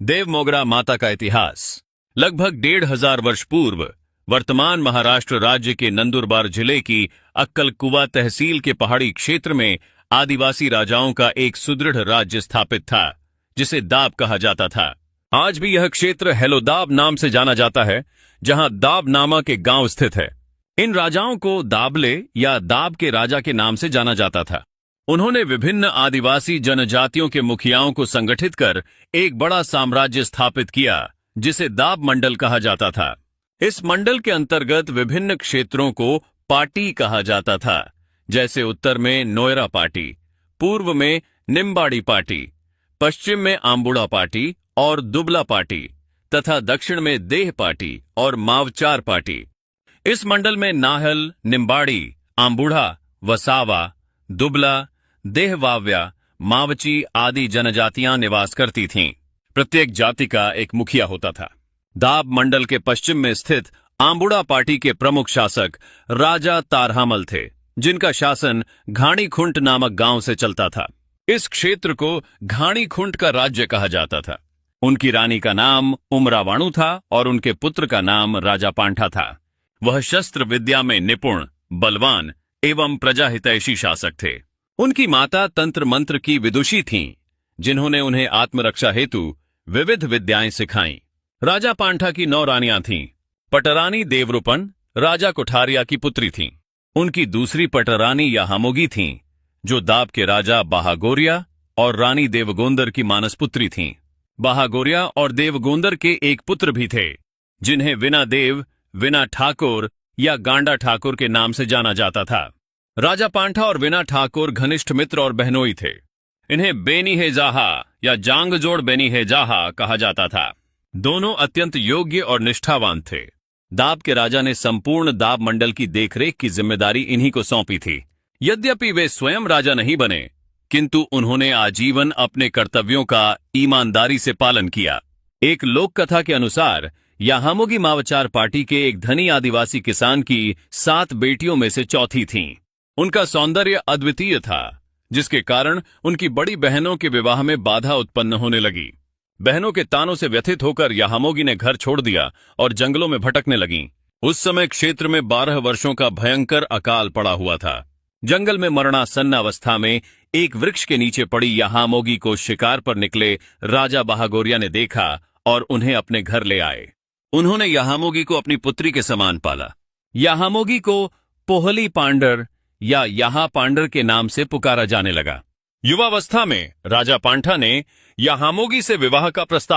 देवमोगरा माता का इतिहास। लगभग 1500 वर्ष पूर्व वर्तमान महाराष्ट्र राज्य के नंदुरबार जिले की अक्कलकुवा तहसील के पहाड़ी क्षेत्र में आदिवासी राजाओं का एक सुदृढ़ राज्य स्थापित था, जिसे दाब कहा जाता था। आज भी यह क्षेत्र हेलोदाब नाम से जाना जाता है, जहां दाब नामक एक गांव स्थित है। इन राजाओं को दाबले या दाब के राजा के नाम से जाना जाता था। उन्होंने विभिन्न आदिवासी जनजातियों के मुखियाओं को संगठित कर एक बड़ा साम्राज्य स्थापित किया, जिसे दाब मंडल कहा जाता था। इस मंडल के अंतर्गत विभिन्न क्षेत्रों को पाटी कहा जाता था, जैसे उत्तर में नोयरा पाटी, पूर्व में निम्बाड़ी पाटी, पश्चिम में आंबुड़ा पाटी और दुबला पाटी तथा दक्षिण में देह पाटी और मावचार पाटी। इस मंडल में नाहल, निम्बाड़ी, आंबुढ़ा, वसावा, दुबला, देहवाव्या, मावची आदि जनजातियां निवास करती थीं। प्रत्येक जाति का एक मुखिया होता था। दाब मंडल के पश्चिम में स्थित आंबुड़ा पाटी के प्रमुख शासक राजा तारहामल थे, जिनका शासन घाणीखुंट नामक गांव से चलता था। इस क्षेत्र को घाणीखुंट का राज्य कहा जाता था। उनकी रानी का नाम उमरावाणु था और उनके पुत्र का नाम राजा पांठा था। वह शस्त्र विद्या में निपुण, बलवान एवं प्रजाहितैषी शासक थे। उनकी माता तंत्र मंत्र की विदुषी थीं, जिन्होंने उन्हें आत्मरक्षा हेतु विविध विद्याएं सिखाईं। राजा पांठा की 9 रानियां थीं। पटरानी देवरूपन राजा कुठारिया की पुत्री थीं। उनकी दूसरी पटरानी याहामोगी थीं, जो दाब के राजा बाहागोरिया और रानी देवगोंदर की मानसपुत्री थीं। बाहागोरिया और देवगोंदर के एक पुत्र भी थे, जिन्हें विना देव, विना ठाकुर या गांडा ठाकुर के नाम से जाना जाता था। राजा पांठा और विना ठाकुर घनिष्ठ मित्र और बहनोई थे। इन्हें बेनीहेजाहा या जांगजोड़ बेनीहेजाहा कहा जाता था। दोनों अत्यंत योग्य और निष्ठावान थे। दाब के राजा ने संपूर्ण दाब मंडल की देखरेख की जिम्मेदारी इन्हीं को सौंपी थी। यद्यपि वे स्वयं राजा नहीं बने, किंतु उन्होंने आजीवन अपने कर्तव्यों का ईमानदारी से पालन किया। एक लोक कथा के अनुसार याहामोगी मावचार पार्टी के एक धनी आदिवासी किसान की 7 बेटियों में से चौथी थीं। उनका सौंदर्य अद्वितीय था, जिसके कारण उनकी बड़ी बहनों के विवाह में बाधा उत्पन्न होने लगी। बहनों के तानों से व्यथित होकर याहामोगी ने घर छोड़ दिया और जंगलों में भटकने लगीं। उस समय क्षेत्र में 12 वर्षों का भयंकर अकाल पड़ा हुआ था। जंगल में मरणासन्न अवस्था में एक वृक्ष के नीचे पड़ी याहामोगी को शिकार पर निकले राजा बाहागोरिया ने देखा और उन्हें अपने घर ले आए। उन्होंने याहामोगी को अपनी पुत्री के समान पाला। याहामोगी को पोहली पांडर या याहा पांडर के नाम से पुकारा जाने लगा। युवावस्था में राजा पांठा ने याहामोगी से विवाह का प्रस्ताव